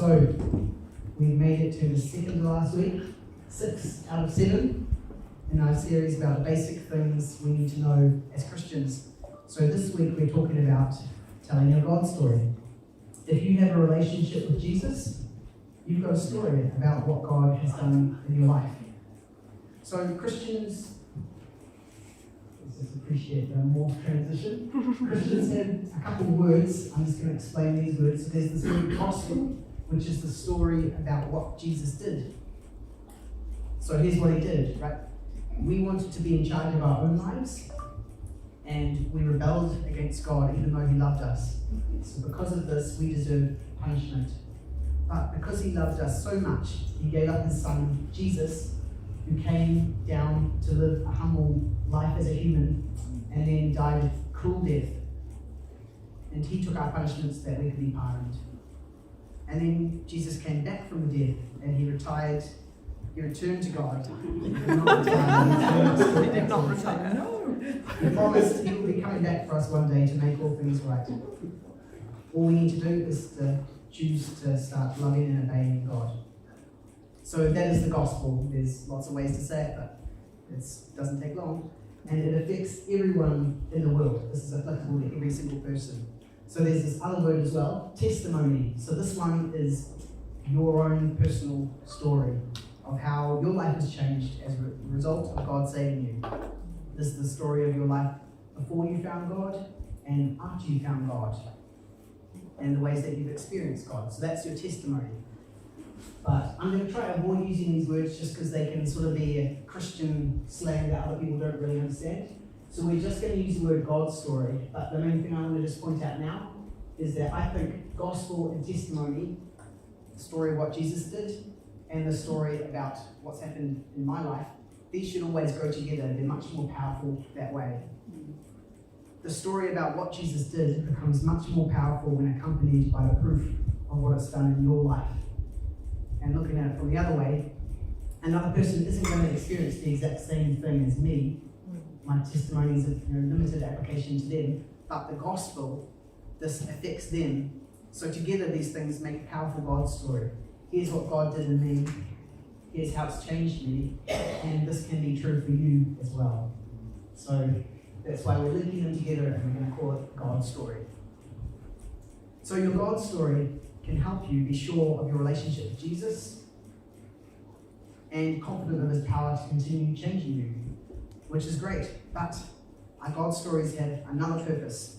So, we made it to the second to last week, 6 out of 7, in our series about the basic things we need to know as Christians. So this week we're talking about telling your God story. If you have a relationship with Jesus, you've got a story about what God has done in your life. So Christians, let's just appreciate the morph transition. Christians have a couple of words. I'm just going to explain these words. So there's this word gospel, which is the story about what Jesus did. So here's what he did, right? We wanted to be in charge of our own lives, and we rebelled against God even though he loved us. So because of this, we deserve punishment. But because he loved us so much, he gave up his son, Jesus, who came down to live a humble life as a human, and then died a cruel death. And he took our punishments that we could be pardoned. And then Jesus came back from the dead, and he retired. He returned to God. He did not retire. No. He promised he will be coming back for us one day to make all things right. All we need to do is to choose to start loving and obeying God. So that is the gospel. There's lots of ways to say it, but it doesn't take long. And it affects everyone in the world. This is applicable to every single person. So there's this other word as well, testimony. So this one is your own personal story of how your life has changed as a result of God saving you. This is the story of your life before you found God and after you found God, and the ways that you've experienced God. So that's your testimony. But I'm going to try to avoid using these words just because they can sort of be a Christian slang that other people don't really understand. So we're just going to use the word God's story. But the main thing I want to just point out now is that I think gospel and testimony, the story of what Jesus did, and the story about what's happened in my life, these should always go together. They're much more powerful that way. The story about what Jesus did becomes much more powerful when accompanied by the proof of what it's done in your life. And looking at it from the other way, another person isn't going to experience the exact same thing as me. My testimony is of limited application to them, but the gospel, this affects them. So together these things make a powerful God story. Here's what God did in me, here's how it's changed me, and this can be true for you as well. So that's why we're linking them together, and we're going to call it God's story. So your God story can help you be sure of your relationship with Jesus and confident of his power to continue changing you, which is great. But our God stories have another purpose,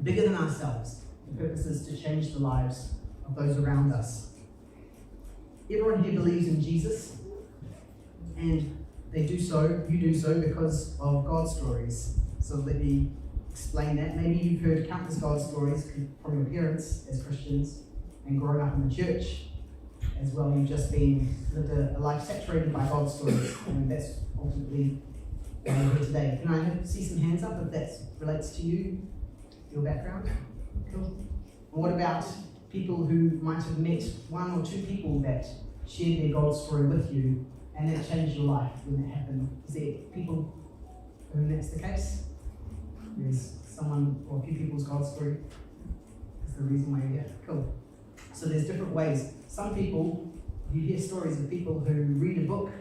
bigger than ourselves. The purpose is to change the lives of those around us. Everyone here believes in Jesus, and you do so because of God stories. So let me explain that. Maybe you've heard countless God stories from your parents as Christians and grown up in the church as well. You've just lived a life saturated by God stories, and that's ultimately why you're here today. Can I see some hands up if that relates to you, your background? Cool. And what about people who might have met one or two people that shared their God story with you and that changed your life when that happened? Is there people for whom that's the case? There's someone or a few people's God story is the reason why you're here. Cool. So there's different ways. Some people, you hear stories of people who read a book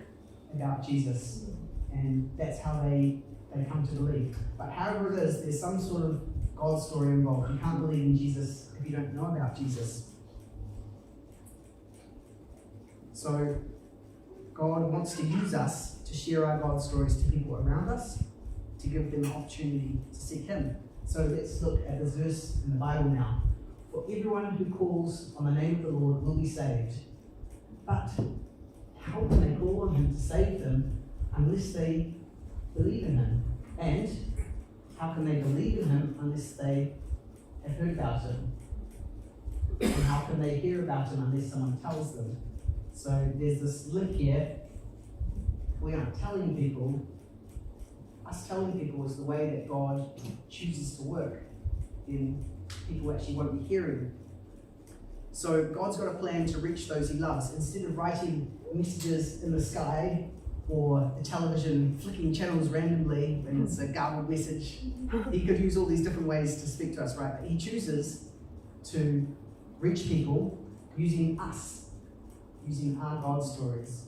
about Jesus, and that's how they come to believe. But however it is, there's some sort of God story involved. You can't believe in Jesus if you don't know about Jesus. So God wants to use us to share our God stories to people around us, to give them an opportunity to seek him. So let's look at this verse in the Bible now. For everyone who calls on the name of the Lord will be saved. But how can they call on him to save them unless they believe in him? And how can they believe in him unless they have heard about him? And how can they hear about him unless someone tells them? So there's this link here. We aren't telling people. Us telling people is the way that God chooses to work in people actually won't be hearing. So God's got a plan to reach those he loves. Instead of writing messages in the sky or the television flicking channels randomly when it's a garbled message, he could use all these different ways to speak to us, right? But he chooses to reach people using us, using our God stories,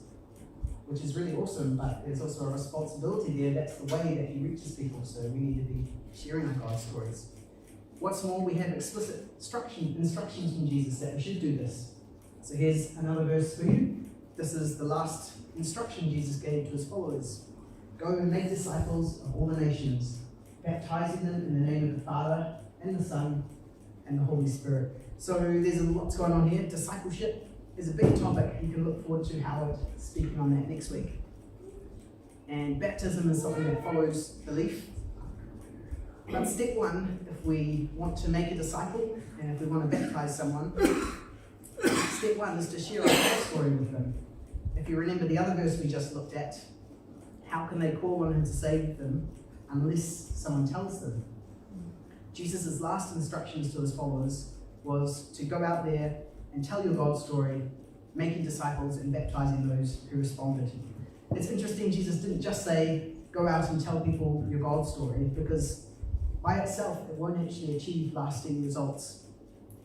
which is really awesome, but there's also a responsibility there. That's the way that he reaches people, so we need to be sharing our God stories. What's more, we have explicit instructions from Jesus that we should do this. So here's another verse for you. This is the last instruction Jesus gave to his followers. Go and make disciples of all the nations, baptizing them in the name of the Father and the Son and the Holy Spirit. So there's a lot going on here. Discipleship is a big topic. You can look forward to Howard speaking on that next week. And baptism is something that follows belief. But step one, if we want to make a disciple and if we want to baptize someone, step one is to share our God story with them. If you remember the other verse we just looked at, how can they call on him to save them unless someone tells them? Jesus' last instructions to his followers was to go out there and tell your God story, making disciples and baptizing those who responded. It's interesting, Jesus didn't just say, go out and tell people your God story, because by itself it won't actually achieve lasting results.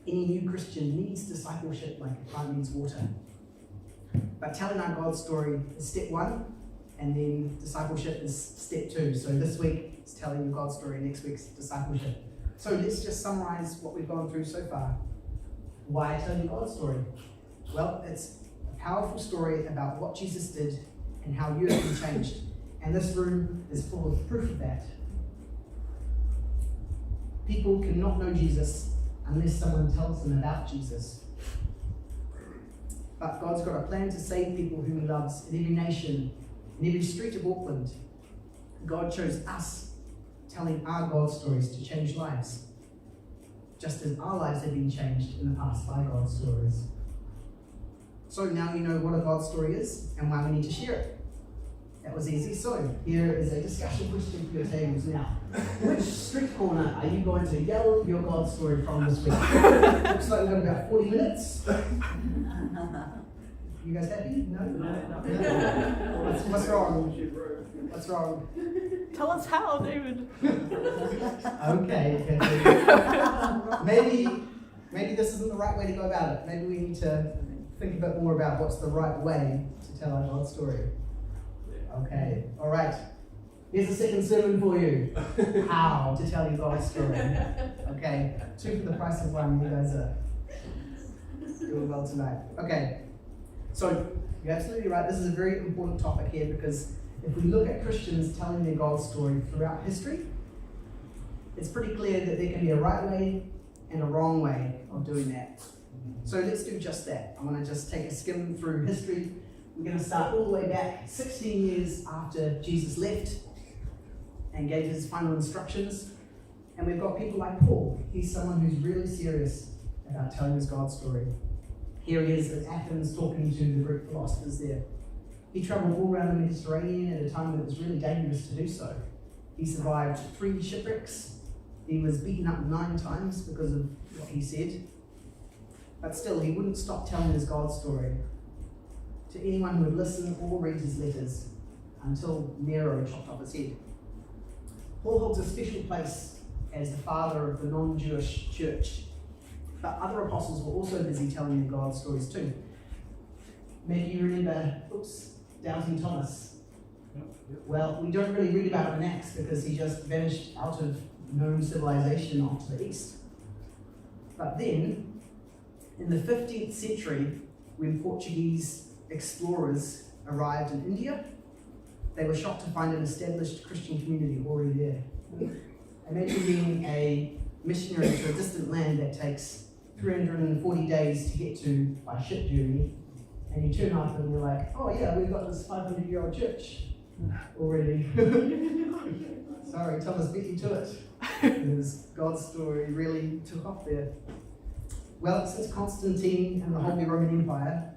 Any new Christian needs discipleship like a plant needs water. But telling our God story is step one, and then discipleship is step two. So this week is telling your God story, next week's discipleship. So let's just summarize what we've gone through so far. Why tell your God story? Well, it's a powerful story about what Jesus did and how you have been changed. And this room is full of proof of that. People cannot know Jesus unless someone tells them about Jesus. But God's got a plan to save people whom he loves in every nation, in every street of Auckland. God chose us telling our God stories to change lives, just as our lives have been changed in the past by God's stories. So now you know what a God story is and why we need to share it. That was easy. So here is a discussion question for your tables now. Which street corner are you going to yell your God story from this week? Looks like we've got about 40 minutes. You guys happy? No? What's wrong? What's wrong? Tell us how, David. Okay. Maybe this isn't the right way to go about it. Maybe we need to think a bit more about what's the right way to tell our God story. Okay, all right. Here's a second sermon for you. How to tell your God story. Okay, 2 for the price of 1. You guys are doing well tonight. Okay, so you're absolutely right. This is a very important topic here, because if we look at Christians telling their God story throughout history, it's pretty clear that there can be a right way and a wrong way of doing that. So let's do just that. I want to just take a skim through history. We're going to start all the way back 16 years after Jesus left and gave his final instructions. And we've got people like Paul. He's someone who's really serious about telling his God story. Here he is at Athens talking to the Greek philosophers there. He traveled all around the Mediterranean at a time when it was really dangerous to do so. He survived 3 shipwrecks. He was beaten up 9 times because of what he said. But still, he wouldn't stop telling his God story to anyone who would listen or read his letters until Nero chopped off his head. Paul holds a special place as the father of the non-Jewish church, but other apostles were also busy telling their God stories too. Maybe you remember, Doubting Thomas. Well, we don't really read about him in Acts because he just vanished out of known civilization off to the east. But then, in the 15th century, when Portuguese explorers arrived in India, they were shocked to find an established Christian community already there. Imagine being a missionary to a distant land that takes 340 days to get to by ship journey, and you turn up and you're like, oh yeah, we've got this 500-year-old church already. Sorry, Thomas beat you to it. Because God's story really took off there. Well, since Constantine and the Holy Roman Empire,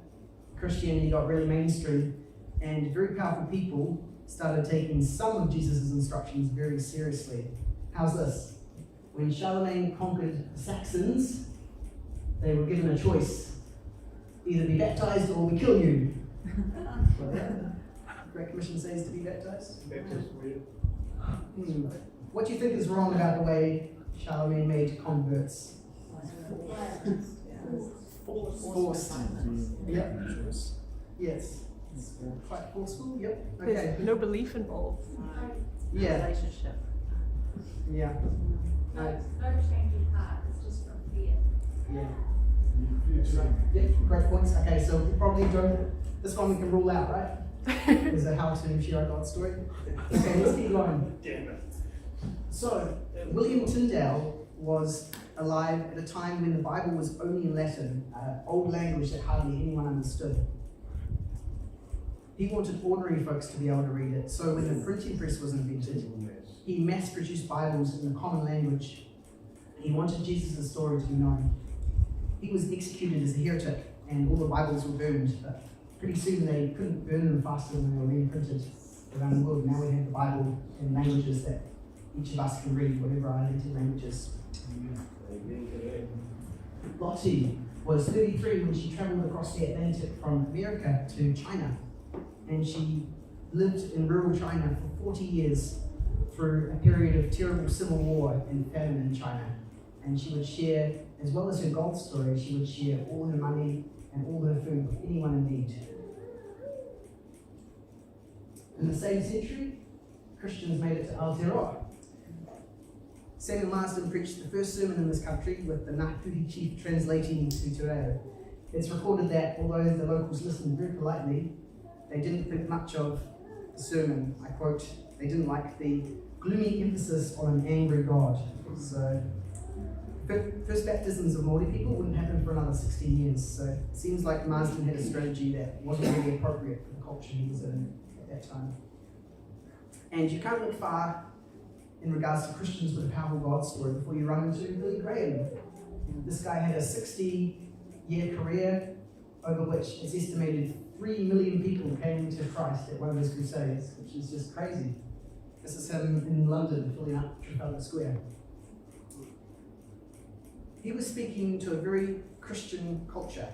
Christianity got really mainstream, and very powerful people started taking some of Jesus' instructions very seriously. How's this? When Charlemagne conquered the Saxons, they were given a choice: either be baptized or we kill you. What the Great Commission says to be baptized? What do you think is wrong about the way Charlemagne made converts? Forced. Yep. Yes. Quite forceful. Yep. Okay. There's no belief involved. Yeah. Relationship. Yeah. No change of heart, it's just from fear. Yeah. Yeah. Great points. Okay, so we probably don't. This one we can rule out, right? Is a how to share a God story. Okay, let's keep going. Damn it. So, William Tyndale was alive at a time when the Bible was only in Latin, old language that hardly anyone understood. He wanted ordinary folks to be able to read it, so when the printing press was invented, he mass-produced Bibles in the common language. He wanted Jesus' story to be known. He was executed as a heretic, and all the Bibles were burned, but pretty soon they couldn't burn them faster than they were being printed around the world. Now we have the Bible in languages that each of us can read, whatever our native languages. Lottie was 33 when she travelled across the Atlantic from America to China, and she lived in rural China for 40 years through a period of terrible civil war and famine in China. And she would share, as well as her God story, she would share all her money and all her food with anyone in need. In the same century, Christians made it to Aotearoa. Samuel Marsden preached the first sermon in this country with the Ngāpuhi chief translating to Te Reo. It's recorded that although the locals listened very politely, they didn't think much of the sermon. I quote, they didn't like the gloomy emphasis on an angry God. So, first baptisms of Māori people wouldn't happen for another 16 years. So it seems like Marsden had a strategy that wasn't really appropriate for the culture he was in at that time. And you can't look far in regards to Christians with a powerful God story before you run into Billy Graham. This guy had a 60-year career over which it's estimated 3 million people came to Christ at one of his crusades, which is just crazy. This is him in London filling up Trafalgar Square. He was speaking to a very Christian culture,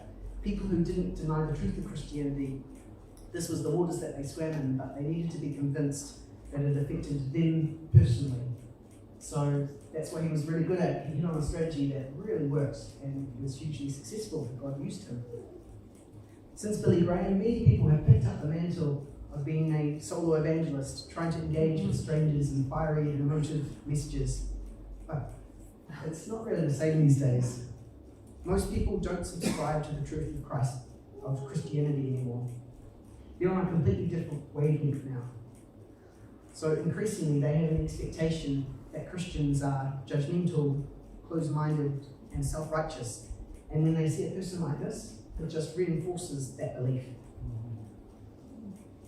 people who didn't deny the truth of Christianity. This was the waters that they swam in, but they needed to be convinced that it affected them personally. So that's what he was really good at. He hit on a strategy that really worked, and he was hugely successful. God used him. Since Billy Graham, many people have picked up the mantle of being a solo evangelist, trying to engage with strangers in fiery and emotive messages. But it's not really the same these days. Most people don't subscribe to the truth of Christ, of Christianity anymore. They're on a completely different wavelength now. So increasingly they have an expectation that Christians are judgmental, closed-minded, and self-righteous. And when they see a person like this, it just reinforces that belief.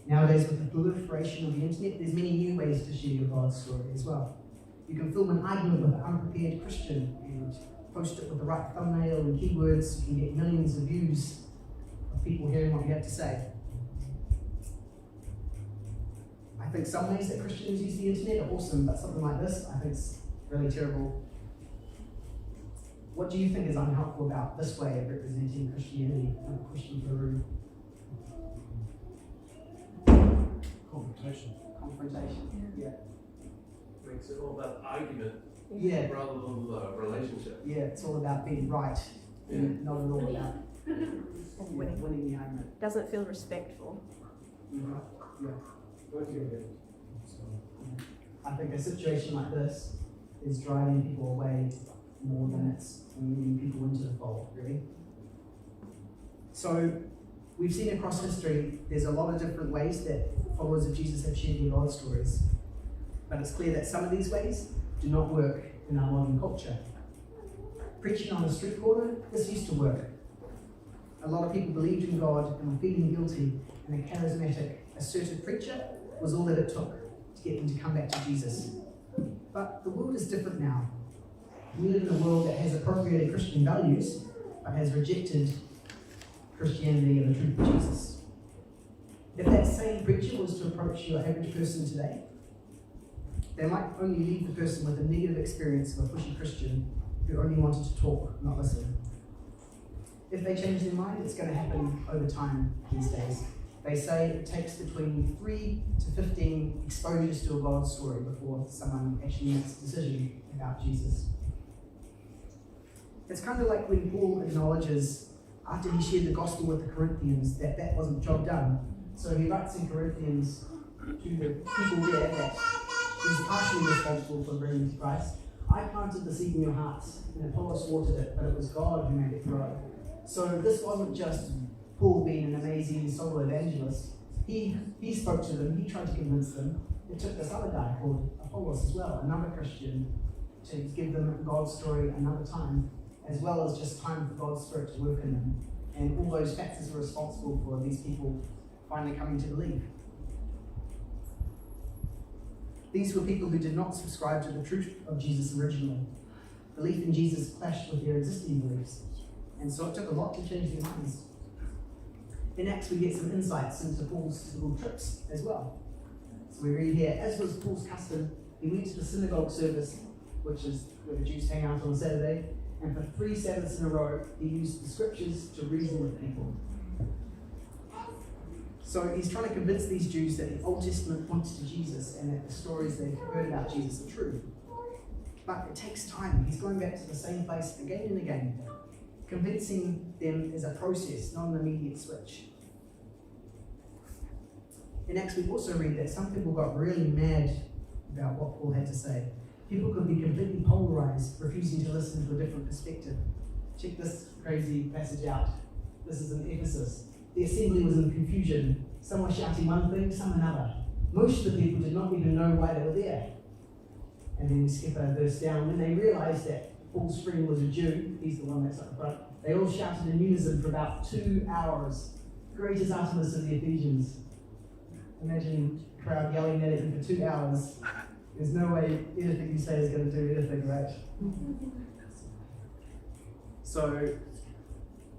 Nowadays, with the proliferation of the internet, there's many new ways to share your God story as well. You can film an argument with an unprepared Christian and post it with the right thumbnail and keywords. You can get millions of views of people hearing what you have to say. I think some ways that Christians use the internet are awesome, but something like this, I think is really terrible. What do you think is unhelpful about this way of representing Christianity in a Christian Peru? Confrontation. Yeah. Makes it all about argument Yeah. rather than relationship. Yeah, it's all about being right, and not at all about And winning the argument. doesn't feel respectful. Mhm. Yeah. I think a situation like this is driving people away more than it's bringing people into the fold, really. So we've seen across history there's a lot of different ways that followers of Jesus have shared their God stories. But it's clear that some of these ways do not work in our modern culture. Preaching on the street corner, this used to work. A lot of people believed in God and were feeling guilty, and a charismatic, assertive preacher was all that it took to get them to come back to Jesus. But the world is different now. We live in a world that has appropriated Christian values, but has rejected Christianity and the truth of Jesus. If that same preacher was to approach your average person today, they might only leave the person with a negative experience of a pushy Christian who only wanted to talk, not listen. If they change their mind, it's going to happen over time these days. They say it takes between 3 to 15 exposures to a God story before someone actually makes a decision about Jesus. It's kind of like when Paul acknowledges after he shared the gospel with the Corinthians, that wasn't job done. So he writes in Corinthians to the people there that he's partially responsible for bringing to Christ. I planted the seed in your hearts, and Apollos watered it, but it was God who made it grow. So this wasn't just Paul being an amazing solo evangelist. He spoke to them, he tried to convince them. It took this other guy called Apollos as well, another Christian, to give them God's story another time, as well as just time for God's Spirit to work in them. And all those factors are responsible for these people finally coming to believe. These were people who did not subscribe to the truth of Jesus originally. Belief in Jesus clashed with their existing beliefs, and so it took a lot to change their minds. In Acts, we get some insights into Paul's little trips as well. So we read here, as was Paul's custom, he went to the synagogue service, which is where the Jews hang out on Saturday, and for 3 Sabbaths in a row, he used the scriptures to reason with people. So he's trying to convince these Jews that the Old Testament points to Jesus and that the stories they've heard about Jesus are true. But it takes time. He's going back to the same place again and again. Convincing them is a process, not an immediate switch. In Acts, we also read that some people got really mad about what Paul had to say. People could be completely polarized, refusing to listen to a different perspective. Check this crazy passage out. This is in Ephesus. The assembly was in confusion. Some were shouting one thing, some another. Most of the people did not even know why they were there. And then we skip a verse down. When they realized that Paul's friend was a Jew, he's the one that's up front, they all shouted in unison for about 2 hours. Great is Artemis of the Ephesians. Imagine a crowd yelling at him for 2 hours. There's no way anything you say is going to do anything, right? So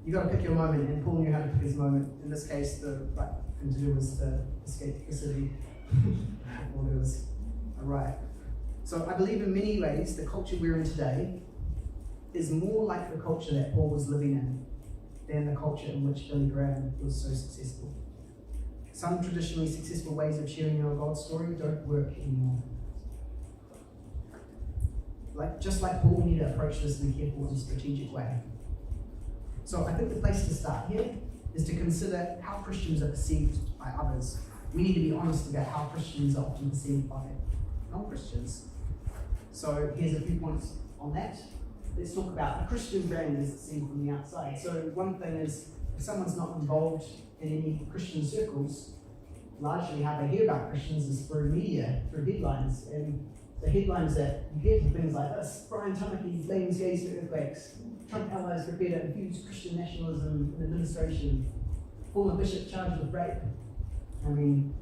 you got to pick your moment, and Paul knew how to pick his moment. In this case, the right thing to do was to escape the city. Or it was a riot. So I believe in many ways the culture we're in today is more like the culture that Paul was living in than the culture in which Billy Graham was so successful. Some traditionally successful ways of sharing your God story don't work anymore. Just like Paul, we need to approach this in a careful and strategic way. So I think the place to start here is to consider how Christians are perceived by others. We need to be honest about how Christians are often perceived by non-Christians. So here's a few points on that. Let's talk about a Christian brand as it's seen from the outside. So one thing is, if someone's not involved in any Christian circles, largely how they hear about Christians is through media, through headlines. And the headlines that you get are things like this: Brian Tamaki blames gays for earthquakes, Trump allies prepare to infuse Christian nationalism in administration, former bishop charged with rape. I mean,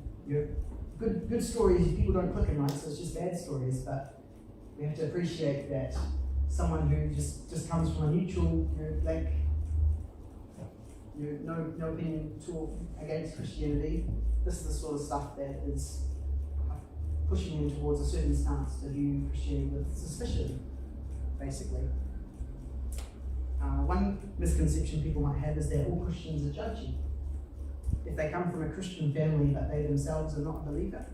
good stories, people don't click them, right? So it's just bad stories, but we have to appreciate that someone who just comes from a neutral, blank, no opinion talk against Christianity. This is the sort of stuff that is pushing them towards a certain stance to view Christianity with suspicion, basically. One misconception people might have is that all Christians are judgy. If they come from a Christian family but they themselves are not a believer,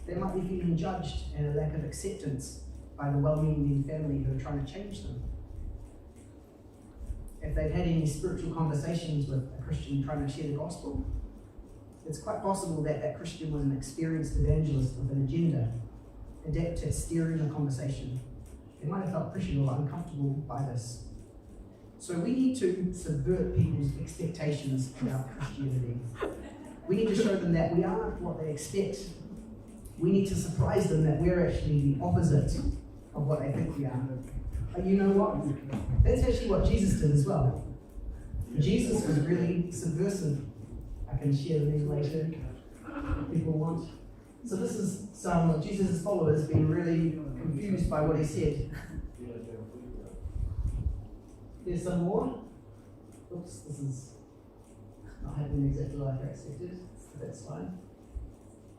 they might be feeling judged and a lack of acceptance by the well-meaning family who are trying to change them. If they've had any spiritual conversations with a Christian trying to share the gospel, it's quite possible that that Christian was an experienced evangelist with an agenda, adept at steering the conversation. They might have felt pressured or uncomfortable by this. So we need to subvert people's expectations about Christianity. We need to show them that we aren't what they expect. We need to surprise them that we're actually the opposite of what they think we are. And you know what? That's actually what Jesus did as well. Jesus was really subversive. I can share the name later if people want. So this is some of Jesus' followers being really confused by what he said. There's some more. Oops, this is not happening exactly like I expected, but that's fine.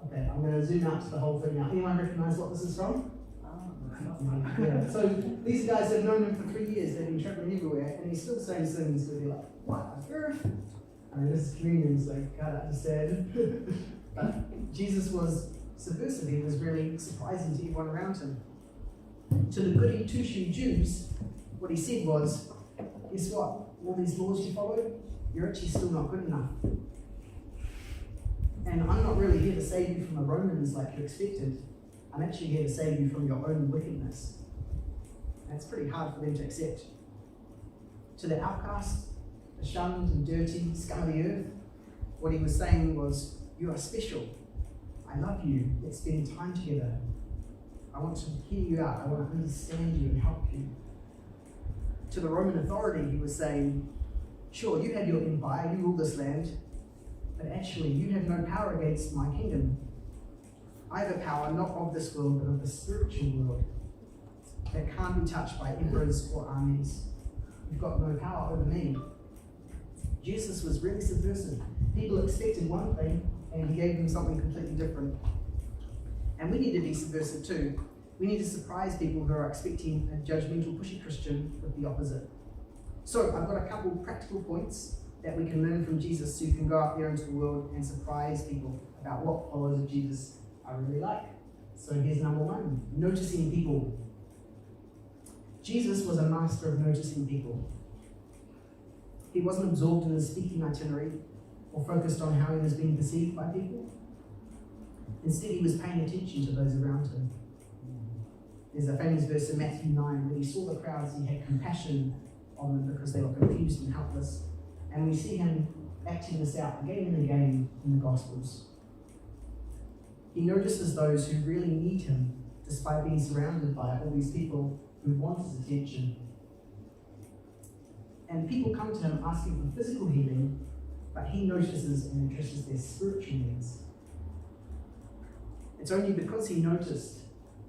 Okay, I'm going to zoom out to the whole thing now. Anyone recognize what this is from? Yeah. So these guys have known him for 3 years. They've been traveling everywhere, and he's still saying things where they're like, "What on earth?" I mean, this is communion, so you can't understand. But Jesus was subversive. He was really surprising to everyone around him. To the goody two-shoe Jews, what he said was, guess what? all these laws you follow, you're actually still not good enough. And I'm not really here to save you from the Romans like you expected. I'm actually here to save you from your own wickedness. That's pretty hard for them to accept. To the outcast, the shunned and dirty scum of the earth, what he was saying was, you are special. I love you. Let's spend time together. I want to hear you out. I want to understand you and help you. To the Roman authority, he was saying, sure, you had your empire, you rule this land, but actually you have no power against my kingdom. I have a power not of this world, but of the spiritual world that can't be touched by emperors or armies. You've got no power over me. Jesus was really subversive. People expected one thing, and he gave them something completely different. And we need to be subversive too. We need to surprise people who are expecting a judgmental, pushy Christian with the opposite. So I've got a couple practical points that we can learn from Jesus so you can go out there into the world and surprise people about what followers of Jesus are really like. So here's number one, noticing people. Jesus was a master of noticing people. He wasn't absorbed in his speaking itinerary or focused on how he was being perceived by people. Instead, he was paying attention to those around him. There's a famous verse in Matthew 9 where he saw the crowds, he had compassion on them because they were confused and helpless. And we see him acting this out again and again in the Gospels. He notices those who really need him, despite being surrounded by all these people who want his attention. And people come to him asking for physical healing, but he notices and addresses their spiritual needs. It's only because he noticed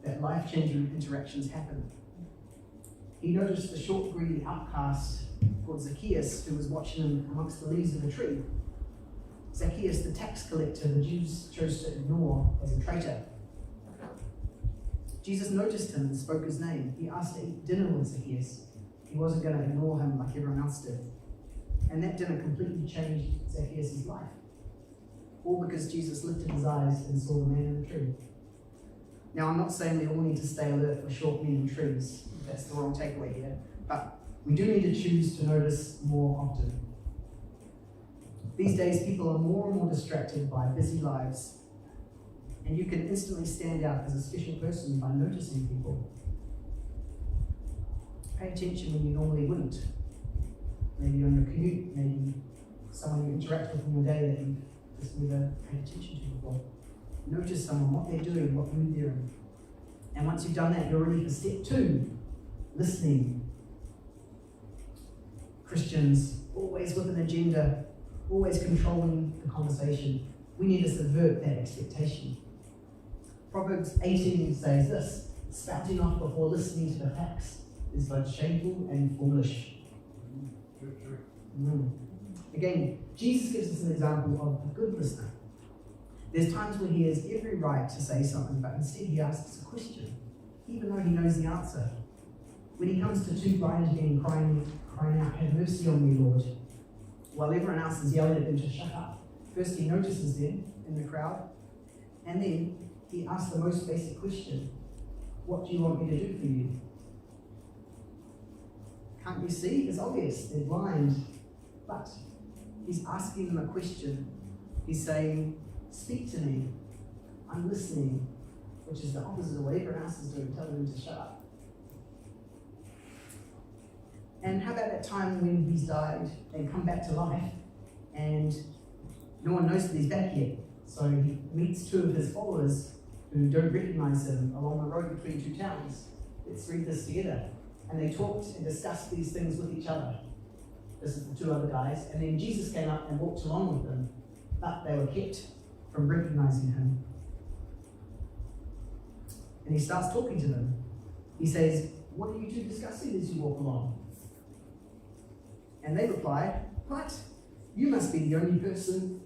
that life-changing interactions happen. He noticed the short, greedy outcast called Zacchaeus, who was watching him amongst the leaves of a tree. Zacchaeus, the tax collector, the Jews chose to ignore as a traitor. Jesus noticed him and spoke his name. He asked to eat dinner with Zacchaeus. He wasn't going to ignore him like everyone else did. And that dinner completely changed Zacchaeus' life. All because Jesus lifted his eyes and saw the man in the tree. Now, I'm not saying we all need to stay alert for short men in trees. That's the wrong takeaway here. But we do need to choose to notice more often. These days, people are more and more distracted by busy lives. And you can instantly stand out as a special person by noticing people. Pay attention when you normally wouldn't. Maybe on your commute, maybe someone you interact with in your day that you've just never paid attention to before. Notice someone, what they're doing, what mood they're in. And once you've done that, you're ready for step 2, listening. Christians, always with an agenda, always controlling the conversation. We need to subvert that expectation. Proverbs 18 says this, spouting off before listening to the facts is both shameful and foolish. Again, Jesus gives us an example of a good listener. There's times where he has every right to say something, but instead he asks a question, even though he knows the answer. When he comes to 2 blind men crying out, have mercy on me, Lord, while everyone else is yelling at them to shut up. First he notices them in the crowd, and then he asks the most basic question, what do you want me to do for you? Can't you see? It's obvious, they're blind. But he's asking them a question. He's saying, speak to me. I'm listening, which is the opposite of what everyone else is doing, telling them to shut up. And how about that time when he's died and come back to life and no one knows that he's back yet? So he meets 2 of his followers who don't recognize him along the road between 2 towns. Let's read this together. And they talked and discussed these things with each other. This is the 2 other guys. And then Jesus came up and walked along with them, but they were kept from recognizing him. And he starts talking to them. He says, what are you 2 discussing as you walk along? And they reply, what? You must be the only person,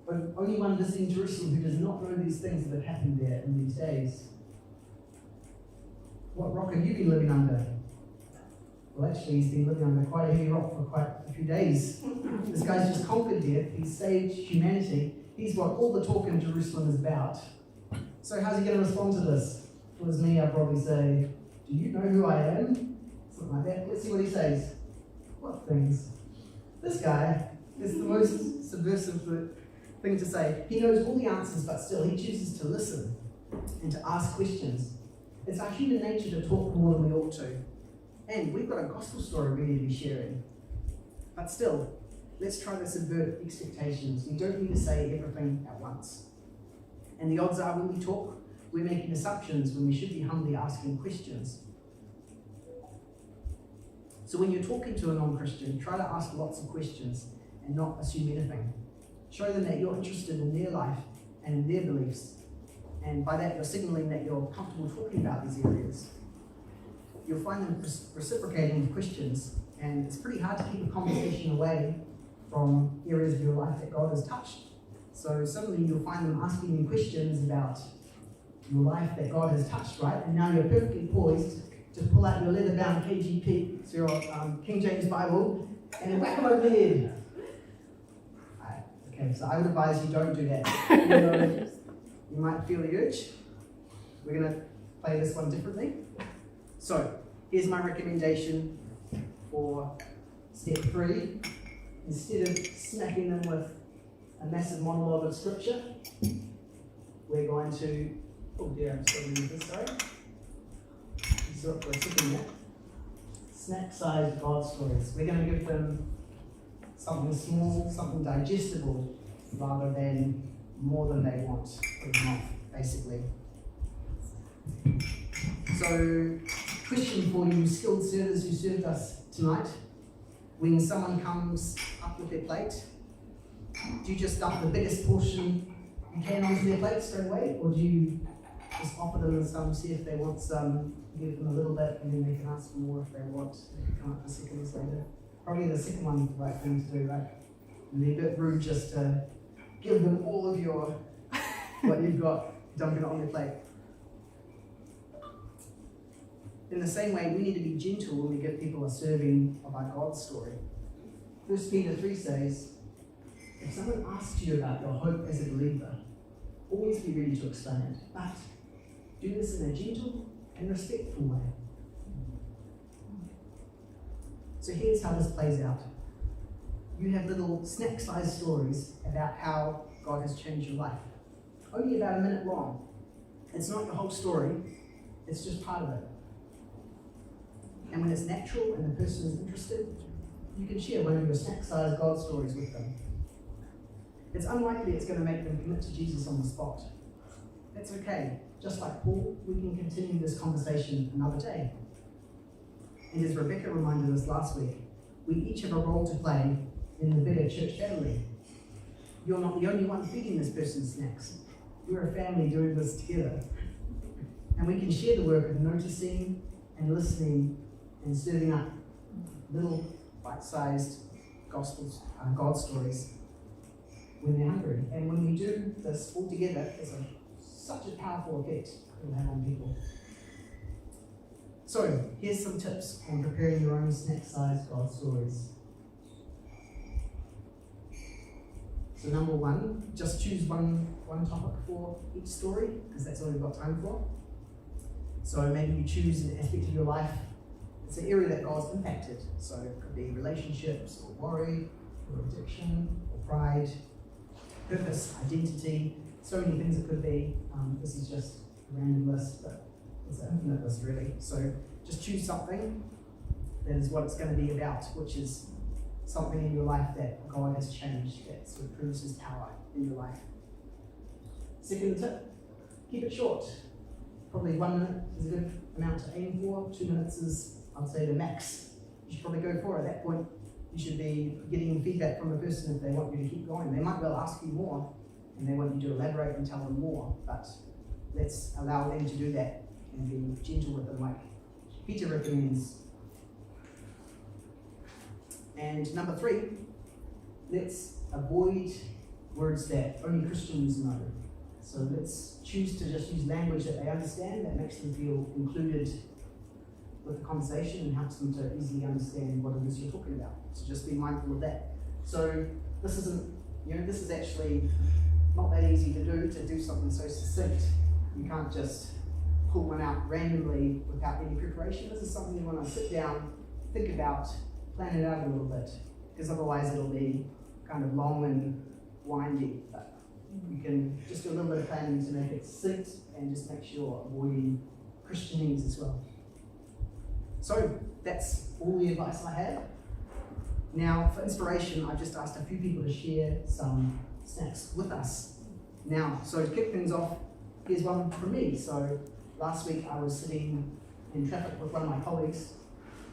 or only one visiting Jerusalem who does not know these things that have happened there in these days. What rock have you been living under? Well, actually, he's been living under quite a heavy rock for quite a few days. This guy's just conquered death. He's saved humanity. He's what all the talk in Jerusalem is about. So how's he going to respond to this? If it was me, I'd probably say, do you know who I am? Something like that. Let's see what he says. What things? This guy is the most subversive thing to say. He knows all the answers, but still he chooses to listen and to ask questions. It's our human nature to talk more than we ought to. And we've got a gospel story we need to be sharing. But still, let's try to subvert expectations. We don't need to say everything at once. And the odds are when we talk, we're making assumptions when we should be humbly asking questions. So when you're talking to a non-Christian, try to ask lots of questions and not assume anything. Show them that you're interested in their life and in their beliefs. And by that, you're signaling that you're comfortable talking about these areas. You'll find them reciprocating with questions, and it's pretty hard to keep a conversation away from areas of your life that God has touched. So suddenly you'll find them asking you questions about your life that God has touched, right? And now you're perfectly poised to pull out your leather-bound KGP, so your King James Bible, and whack them over the head. Right. Okay, so I would advise you don't do that. Even though you might feel the urge. We're going to play this one differently. So, here's my recommendation for step 3. Instead of smacking them with a massive monologue of scripture, we're going to, oh dear, I'm struggling with this, sorry. So for a second there. Snack-sized God stories. We're going to give them something small, something digestible, rather than more than they want or not, basically. So, question for you skilled servers who served us tonight. When someone comes up with their plate, do you just dump the biggest portion you can onto their plate straight away, or do you just offer them some, see if they want some, give them a little bit, and then they can ask for more if they want, they can come up for seconds later? Probably the second one's the right thing to do, right? And they're a bit rude just to give them all of your, what you've got, dumping it on their plate. In the same way, we need to be gentle when we give people a serving of our God story. 1 Peter 3 says, if someone asks you about your hope as a believer, always be ready to explain it, but do this in a gentle and respectful way. So here's how this plays out. You have little snack-sized stories about how God has changed your life. Only about a minute long. It's not the whole story, it's just part of it. And when it's natural and the person is interested, you can share one of your snack-sized God stories with them. It's unlikely it's going to make them commit to Jesus on the spot. That's okay. Just like Paul, we can continue this conversation another day. And as Rebecca reminded us last week, we each have a role to play in the bigger church family. You're not the only one feeding this person snacks. We're a family doing this together. And we can share the work of noticing and listening and serving up little bite-sized gospels, God stories when they're hungry. And when we do this all together, it's such a powerful effect it will have on people. So, here's some tips on preparing your own snack-sized God stories. So number 1, just choose one topic for each story, because that's all you've got time for. So maybe you choose an aspect of your life. It's an area that God's impacted. So it could be relationships, or worry, or addiction, or pride, purpose, identity, so many things it could be. This is just a random list, but it's an infinite list really. So just choose something that is what it's going to be about, which is something in your life that God has changed, that sort of proves his power in your life. Second tip, keep it short. Probably 1 minute is a good amount to aim for. 2 minutes is, I'd say, the max you should probably go for. At that point, you should be getting feedback from the person if they want you to keep going. They might well ask you more, and they want you to elaborate and tell them more, but let's allow them to do that and be gentle with them, like Peter recommends. And number 3, let's avoid words that only Christians know. So let's choose to just use language that they understand, that makes them feel included with the conversation and helps them to easily understand what it is you're talking about. So just be mindful of that. So this is actually not that easy to do something so succinct. You can't just pull one out randomly without any preparation. This is something you want to sit down, think about, plan it out a little bit, because otherwise it'll be kind of long and windy. But you can just do a little bit of planning to make it succinct and just make sure you're avoiding Christianese as well. So that's all the advice I have. Now, for inspiration, I've just asked a few people to share some snacks with us. Now, so to kick things off, here's one from me. So last week I was sitting in traffic with one of my colleagues.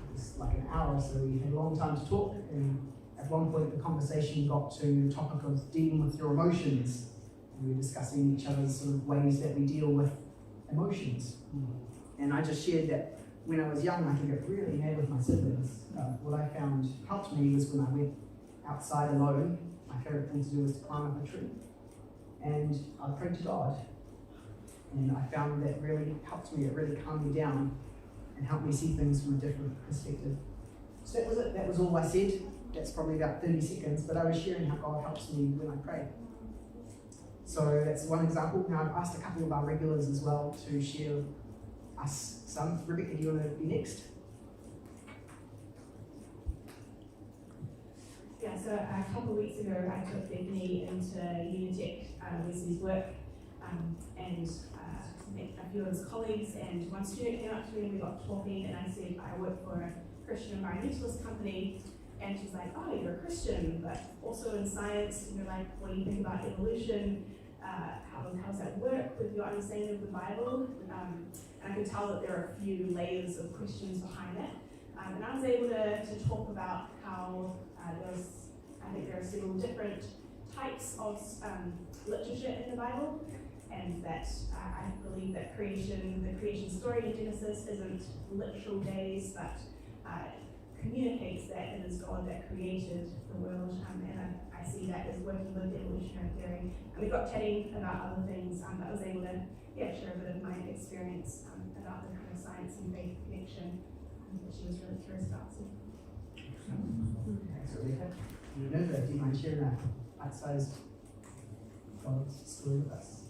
It was like an hour, so we had a long time to talk, and at one point the conversation got to the topic of dealing with your emotions. And we were discussing each other's sort of ways that we deal with emotions. And I just shared that when I was young, I could get really mad with my siblings. What I found helped me was when I went outside alone. My favourite thing to do was to climb up a tree. And I prayed to God. And I found that really helped me. It really calmed me down and helped me see things from a different perspective. So that was it. That was all I said. That's probably about 30 seconds. But I was sharing how God helps me when I pray. So that's one example. Now I've asked a couple of our regulars as well to share us some. Rebecca, do you want to be next? Yeah, so a couple of weeks ago I took Bethany into Unitech, Wesley's work, and met a few of his colleagues, and one student came up to me and we got talking, and I said I work for a Christian environmentalist company, and she's like, oh, you're a Christian, but also in science, and you're like, what do you think about evolution? How does that work with your understanding of the Bible? And I could tell that there are a few layers of questions behind that. And I was able to talk about how I think there are several different types of literature in the Bible, and that I believe that the creation story in Genesis isn't literal days, but communicates that it is God that created the world, and I see that as working with evolutionary theory. And we got chatting about other things, but I was able to share a bit of my experience about the kind of science and faith connection that she was really curious about. So. Thanks, Rebecca. Remember, do you mind sharing that bite-sized God's story with us?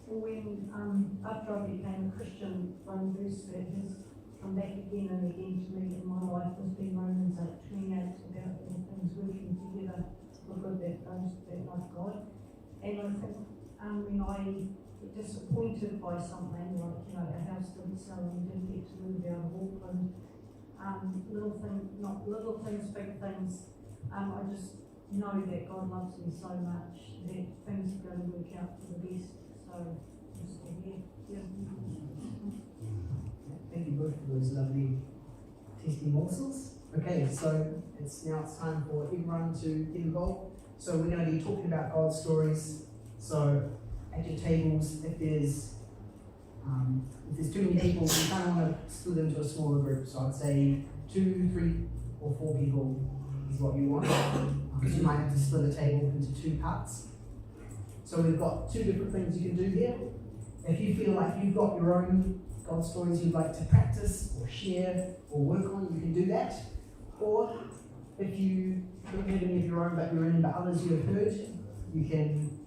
When after I became a Christian, one verse that has come back again and again to me in my life has been Romans 8:28 about all things working together for good that those that love God. And I think when I get disappointed by something, like a house didn't sell and we didn't get to move out of Auckland, not little things, big things, I just know that God loves me so much that things are going to work out for the best. So, yeah. Thank you both for those lovely tasty morsels. Okay, so it's time for everyone to get involved. So we're going to be talking about God's stories. So at your tables, if there's too many people, you kind of want to split into a smaller group. So I'd say 2, 3, or 4 people is what you want. Because you might have to split a table into 2 parts. So we've got 2 different things you can do here. If you feel like you've got your own God stories you'd like to practice or share or work on, you can do that. Or if you don't have any of your own but you're in but others you have heard, you can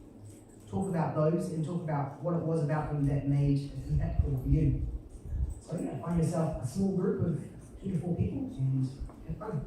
talk about those and talk about what it was about them that made it impactful for you. So find yourself a small group of 2 to 4 people and have fun.